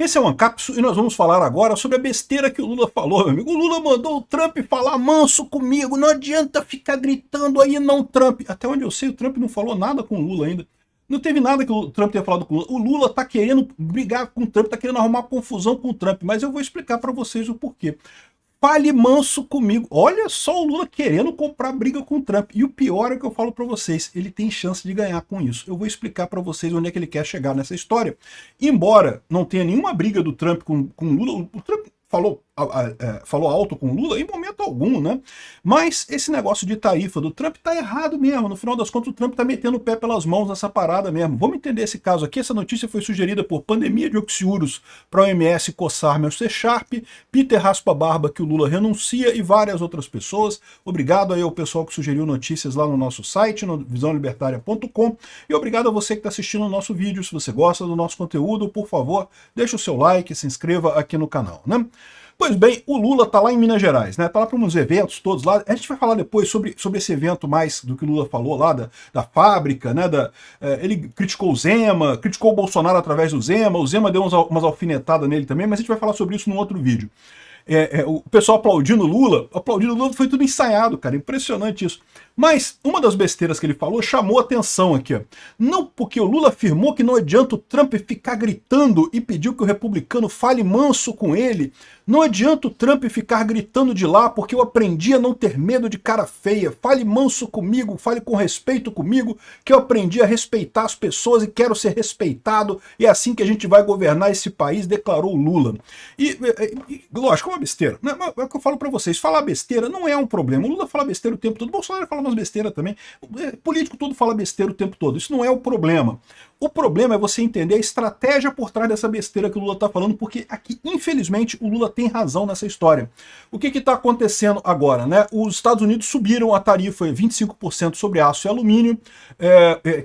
Esse é o Ancapsu e nós vamos falar agora sobre a besteira que o Lula falou, meu amigo. O Lula mandou o Trump falar manso comigo, não adianta ficar gritando aí não, Trump. Até onde eu sei, o Trump não falou nada com o Lula ainda. Não teve nada que o Trump tenha falado com o Lula. O Lula tá querendo brigar com o Trump, tá querendo arrumar confusão com o Trump, mas eu vou explicar para vocês o porquê. Fale manso comigo. Olha só o Lula querendo comprar briga com o Trump. E o pior é que eu falo para vocês, ele tem chance de ganhar com isso. Eu vou explicar para vocês onde é que ele quer chegar nessa história. Embora não tenha nenhuma briga do Trump com o Lula, o Trump falou alto com o Lula em momento algum, né? Mas esse negócio de tarifa do Trump tá errado mesmo. No final das contas, o Trump tá metendo o pé pelas mãos nessa parada mesmo. Vamos entender esse caso aqui. Essa notícia foi sugerida por Pandemia de Oxiurus para a OMS coçar meu C Sharp, Peter Raspa Barba que o Lula renuncia e várias outras pessoas. Obrigado aí ao pessoal que sugeriu notícias lá no nosso site, no visãolibertaria.com, e obrigado a você que está assistindo o nosso vídeo. Se você gosta do nosso conteúdo, por favor, deixa o seu like, se inscreva aqui no canal, né? Pois bem, o Lula tá lá em Minas Gerais, né? Tá lá para uns eventos todos lá. A gente vai falar depois sobre esse evento mais do que o Lula falou lá, da fábrica, né? Ele criticou o Zema, criticou o Bolsonaro através do Zema, o Zema deu umas alfinetadas nele também, mas a gente vai falar sobre isso num outro vídeo. O pessoal aplaudindo o Lula foi tudo ensaiado, cara, impressionante isso. Mas uma das besteiras que ele falou chamou atenção aqui, ó. Não porque o Lula afirmou que não adianta o Trump ficar gritando e pediu que o republicano fale manso com ele. Não adianta o Trump ficar gritando de lá porque eu aprendi a não ter medo de cara feia. Fale manso comigo, fale com respeito comigo, que eu aprendi a respeitar as pessoas e quero ser respeitado. E é assim que a gente vai governar esse país, declarou o Lula. Lógico, é uma besteira. É o que eu falo pra vocês, falar besteira não é um problema. O Lula fala besteira o tempo todo, o Bolsonaro fala umas besteiras também. O político todo fala besteira o tempo todo. Isso não é o problema. O problema é você entender a estratégia por trás dessa besteira que o Lula está falando, porque aqui, infelizmente, o Lula tem razão nessa história. O que está acontecendo agora, né? Os Estados Unidos subiram a tarifa 25% sobre aço e alumínio,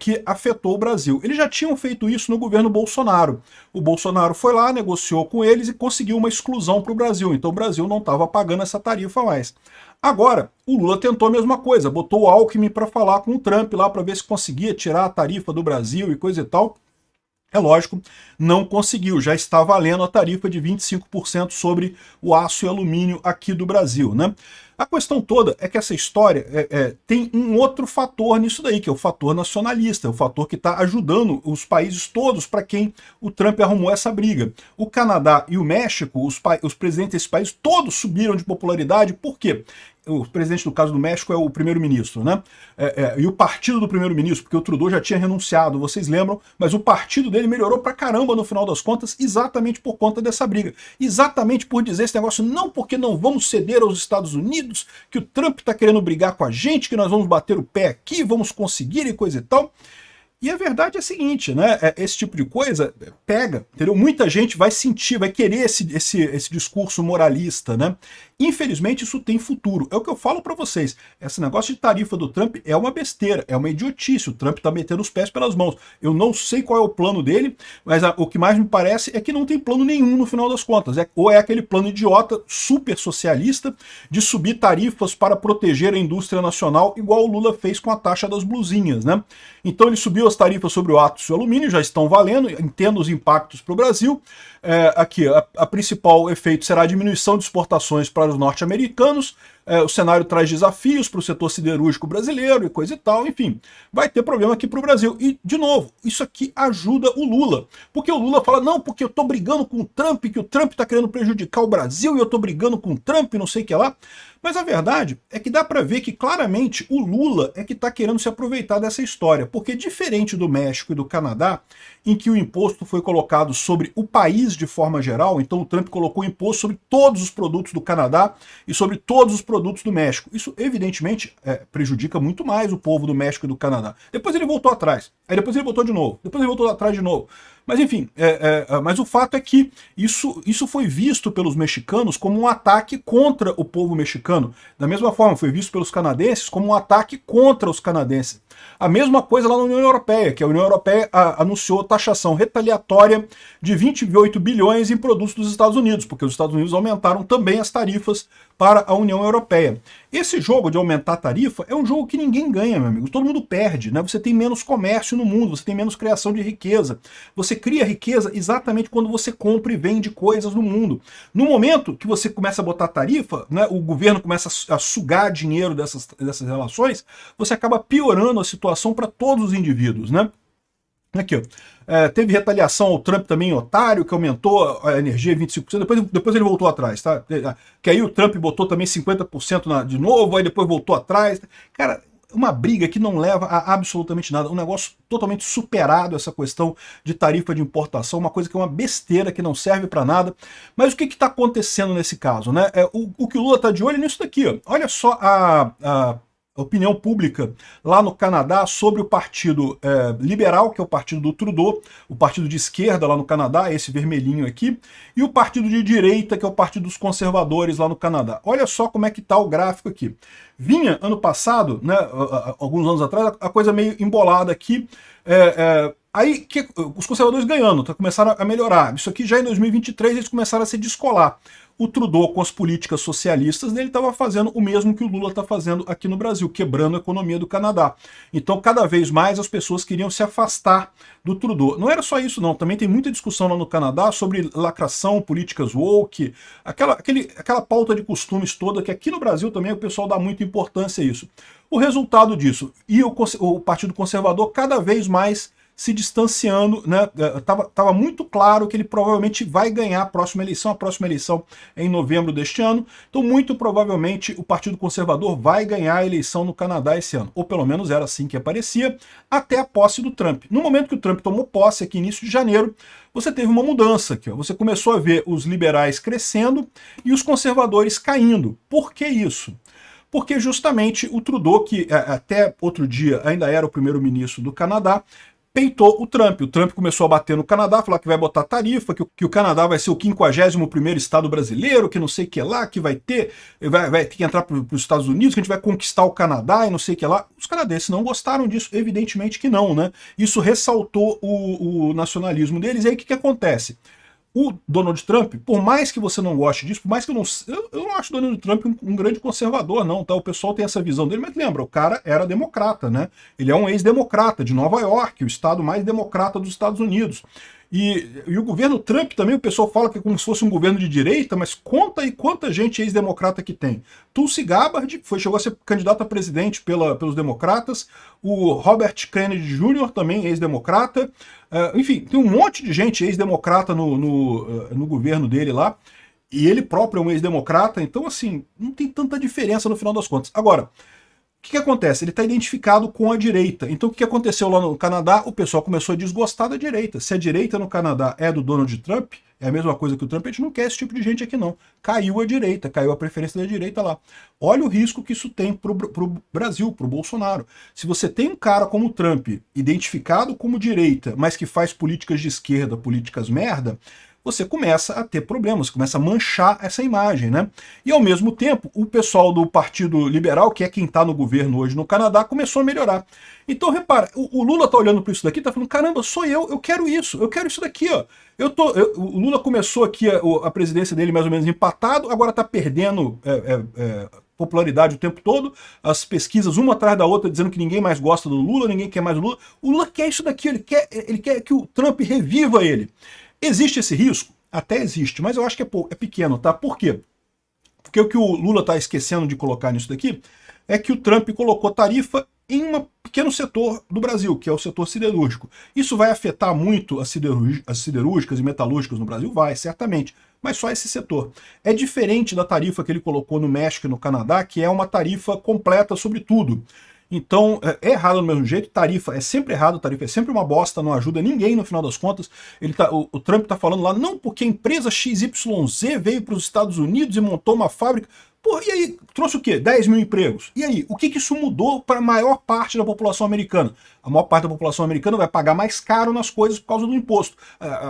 que afetou o Brasil. Eles já tinham feito isso no governo Bolsonaro. O Bolsonaro foi lá, negociou com eles e conseguiu uma exclusão para o Brasil. Então o Brasil não estava pagando essa tarifa mais. Agora, o Lula tentou a mesma coisa, botou o Alckmin para falar com o Trump lá para ver se conseguia tirar a tarifa do Brasil e coisa e tal. É lógico, não conseguiu, já está valendo a tarifa de 25% sobre o aço e alumínio aqui do Brasil, né? A questão toda é que essa história tem um outro fator nisso daí, que é o fator nacionalista, o fator que está ajudando os países todos para quem o Trump arrumou essa briga. O Canadá e o México, os presidentes desses países, todos subiram de popularidade. Por quê? O presidente, no caso do México, é o primeiro-ministro, né? E o partido do primeiro-ministro, porque o Trudeau já tinha renunciado, vocês lembram, mas o partido dele melhorou pra caramba no final das contas, exatamente por conta dessa briga. Exatamente por dizer esse negócio, não porque não vamos ceder aos Estados Unidos, que o Trump tá querendo brigar com a gente, que nós vamos bater o pé aqui, vamos conseguir e coisa e tal. E a verdade é a seguinte, né? Esse tipo de coisa pega, entendeu? Muita gente vai sentir, vai querer esse discurso moralista, né? Infelizmente isso tem futuro. É o que eu falo para vocês. Esse negócio de tarifa do Trump é uma besteira, é uma idiotice. O Trump tá metendo os pés pelas mãos. Eu não sei qual é o plano dele, mas o que mais me parece é que não tem plano nenhum no final das contas. Ou é aquele plano idiota, super socialista, de subir tarifas para proteger a indústria nacional, igual o Lula fez com a taxa das blusinhas, né? Então ele subiu as tarifas sobre o aço e o alumínio, já estão valendo, entendo os impactos para o Brasil. Aqui, a principal efeito será a diminuição de exportações para os norte-americanos. O cenário traz desafios para o setor siderúrgico brasileiro e coisa e tal, enfim, vai ter problema aqui para o Brasil. E, de novo, isso aqui ajuda o Lula, porque o Lula fala, não, porque eu estou brigando com o Trump, que o Trump está querendo prejudicar o Brasil e eu estou brigando com o Trump, não sei o que lá. Mas a verdade é que dá para ver que claramente o Lula é que está querendo se aproveitar dessa história, porque diferente do México e do Canadá, em que o imposto foi colocado sobre o país de forma geral, então o Trump colocou imposto sobre todos os produtos do Canadá e sobre todos os produtos do México. Isso, evidentemente, prejudica muito mais o povo do México e do Canadá. Depois ele voltou atrás, aí depois ele voltou de novo, depois ele voltou atrás de novo. Mas enfim, mas o fato é que isso foi visto pelos mexicanos como um ataque contra o povo mexicano. Da mesma forma, foi visto pelos canadenses como um ataque contra os canadenses. A mesma coisa lá na União Europeia, que a União Europeia anunciou taxação retaliatória de 28 bilhões em produtos dos Estados Unidos, porque os Estados Unidos aumentaram também as tarifas para a União Europeia. Esse jogo de aumentar a tarifa é um jogo que ninguém ganha, meu amigo. Todo mundo perde, né? Você tem menos comércio no mundo, você tem menos criação de riqueza, você você cria riqueza exatamente quando você compra e vende coisas no mundo. No momento que você começa a botar tarifa, né, o governo começa a sugar dinheiro dessas relações, você acaba piorando a situação para todos os indivíduos, né? Aqui, ó. Teve retaliação ao Trump também, otário, que aumentou a energia em 25%, depois ele voltou atrás, tá? Que aí o Trump botou também 50% de novo, aí depois voltou atrás. Cara, uma briga que não leva a absolutamente nada, um negócio totalmente superado, essa questão de tarifa de importação, uma coisa que é uma besteira, que não serve para nada. Mas o que está acontecendo nesse caso, né? O que o Lula está de olho é nisso daqui, ó. Olha só a opinião pública lá no Canadá sobre o partido liberal, que é o partido do Trudeau, o partido de esquerda lá no Canadá, esse vermelhinho aqui, e o partido de direita, que é o partido dos conservadores lá no Canadá. Olha só como é que está o gráfico aqui. Vinha, ano passado, né, alguns anos atrás, a coisa meio embolada aqui, aí os conservadores ganhando, começaram a melhorar. Isso aqui já em 2023 eles começaram a se descolar. O Trudeau, com as políticas socialistas dele, estava fazendo o mesmo que o Lula está fazendo aqui no Brasil, quebrando a economia do Canadá. Então, cada vez mais as pessoas queriam se afastar do Trudeau. Não era só isso, não. Também tem muita discussão lá no Canadá sobre lacração, políticas woke, aquela pauta de costumes toda, que aqui no Brasil também o pessoal dá muita importância a isso. O resultado disso, e o Partido Conservador cada vez mais se distanciando, né? Tava muito claro que ele provavelmente vai ganhar a próxima eleição é em novembro deste ano, então muito provavelmente o Partido Conservador vai ganhar a eleição no Canadá esse ano, ou pelo menos era assim que aparecia, até a posse do Trump. No momento que o Trump tomou posse aqui início de janeiro, você teve uma mudança aqui, ó. Você começou a ver os liberais crescendo e os conservadores caindo. Por que isso? Porque justamente o Trudeau, que até outro dia ainda era o primeiro-ministro do Canadá, peitou o Trump. O Trump começou a bater no Canadá, falar que vai botar tarifa, que o Canadá vai ser o 51º estado brasileiro, que não sei o que lá, que vai ter que entrar para os Estados Unidos, que a gente vai conquistar o Canadá e não sei o que lá. Os canadenses não gostaram disso, evidentemente que não, né? Isso ressaltou o nacionalismo deles. E aí o que acontece? O Donald Trump, por mais que você não goste disso, por mais que eu não acho o Donald Trump um grande conservador, não, tá? O pessoal tem essa visão dele, mas lembra, o cara era democrata, né? Ele é um ex-democrata de Nova York, o estado mais democrata dos Estados Unidos. E o governo Trump também, o pessoal fala que é como se fosse um governo de direita, mas conta aí quanta gente ex-democrata que tem. Tulsi Gabbard chegou a ser candidato a presidente pelos democratas, o Robert Kennedy Jr. também ex-democrata, enfim, tem um monte de gente ex-democrata no governo dele lá, e ele próprio é um ex-democrata, então assim, não tem tanta diferença no final das contas. Agora, o que acontece? Ele está identificado com a direita. Então o que aconteceu lá no Canadá? O pessoal começou a desgostar da direita. Se a direita no Canadá é do Donald Trump, é a mesma coisa que o Trump, a gente não quer esse tipo de gente aqui não. Caiu a direita, caiu a preferência da direita lá. Olha o risco que isso tem pro Brasil, pro Bolsonaro. Se você tem um cara como o Trump, identificado como direita, mas que faz políticas de esquerda, políticas merda, você começa a ter problemas, começa a manchar essa imagem, né? E ao mesmo tempo, o pessoal do Partido Liberal, que é quem está no governo hoje no Canadá, começou a melhorar. Então, repara, o Lula tá olhando para isso daqui, tá falando, caramba, sou eu quero isso daqui, ó. O Lula começou aqui a presidência dele mais ou menos empatado, agora tá perdendo popularidade o tempo todo, as pesquisas uma atrás da outra dizendo que ninguém mais gosta do Lula, ninguém quer mais o Lula. O Lula quer isso daqui, ele quer que o Trump reviva ele. Existe esse risco? Até existe, mas eu acho que é pequeno, tá? Por quê? Porque o que o Lula está esquecendo de colocar nisso daqui é que o Trump colocou tarifa em um pequeno setor do Brasil, que é o setor siderúrgico. Isso vai afetar muito as siderúrgicas e metalúrgicas no Brasil? Vai, certamente, mas só esse setor. É diferente da tarifa que ele colocou no México e no Canadá, que é uma tarifa completa sobre tudo. Então, é errado do mesmo jeito, tarifa é sempre errado, tarifa é sempre uma bosta, não ajuda ninguém no final das contas. O Trump está falando lá, não, porque a empresa XYZ veio para os Estados Unidos e montou uma fábrica. Pô, e aí, trouxe o quê? 10 mil empregos. E aí, o que isso mudou para a maior parte da população americana? A maior parte da população americana vai pagar mais caro nas coisas por causa do imposto,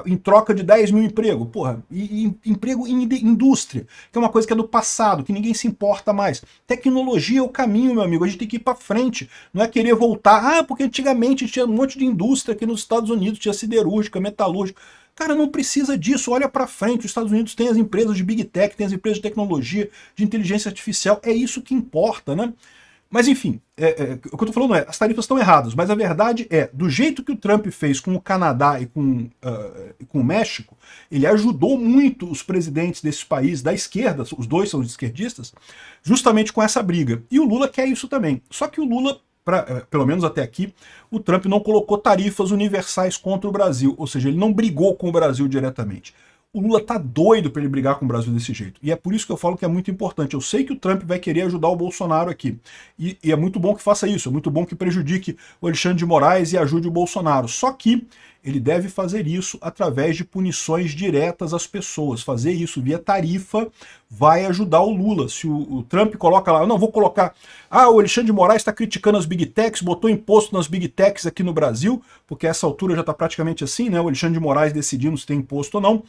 em troca de 10 mil empregos. Porra, e emprego em indústria, que é uma coisa que é do passado, que ninguém se importa mais. Tecnologia é o caminho, meu amigo, a gente tem que ir para frente. Não é querer voltar, porque antigamente tinha um monte de indústria aqui nos Estados Unidos, tinha siderúrgica, metalúrgica. Cara, não precisa disso, olha para frente, os Estados Unidos têm as empresas de Big Tech, tem as empresas de tecnologia, de inteligência artificial, é isso que importa, né? Mas enfim, o que eu tô falando as tarifas estão erradas, mas a verdade é, do jeito que o Trump fez com o Canadá e com o México, ele ajudou muito os presidentes desses países da esquerda, os dois são esquerdistas, justamente com essa briga. E o Lula quer isso também. Só que o Lula, pelo menos até aqui, o Trump não colocou tarifas universais contra o Brasil, ou seja, ele não brigou com o Brasil diretamente. O Lula tá doido para ele brigar com o Brasil desse jeito. E é por isso que eu falo que é muito importante. Eu sei que o Trump vai querer ajudar o Bolsonaro aqui. E é muito bom que faça isso. É muito bom que prejudique o Alexandre de Moraes e ajude o Bolsonaro. Só que ele deve fazer isso através de punições diretas às pessoas. Fazer isso via tarifa vai ajudar o Lula. Se o Trump coloca lá, eu não vou colocar, o Alexandre de Moraes está criticando as Big Techs, botou imposto nas Big Techs aqui no Brasil, porque a essa altura já está praticamente assim, né? O Alexandre de Moraes decidindo se tem imposto ou não.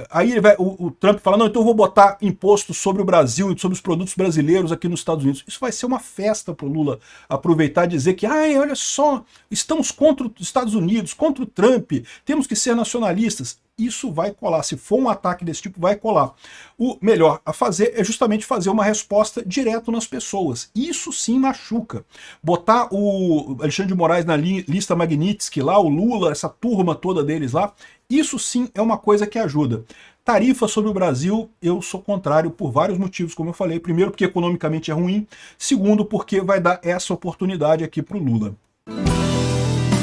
Aí o Trump fala, não, então eu vou botar imposto sobre o Brasil e sobre os produtos brasileiros aqui nos Estados Unidos. Isso vai ser uma festa para o Lula aproveitar e dizer que, olha só, estamos contra os Estados Unidos, contra o Trump, temos que ser nacionalistas. Isso vai colar. Se for um ataque desse tipo, vai colar. O melhor a fazer é justamente fazer uma resposta direto nas pessoas. Isso sim machuca. Botar o Alexandre de Moraes na lista Magnitsky lá, o Lula, essa turma toda deles lá, isso sim é uma coisa que ajuda. Tarifa sobre o Brasil, eu sou contrário por vários motivos, como eu falei. Primeiro, porque economicamente é ruim. Segundo, porque vai dar essa oportunidade aqui para o Lula.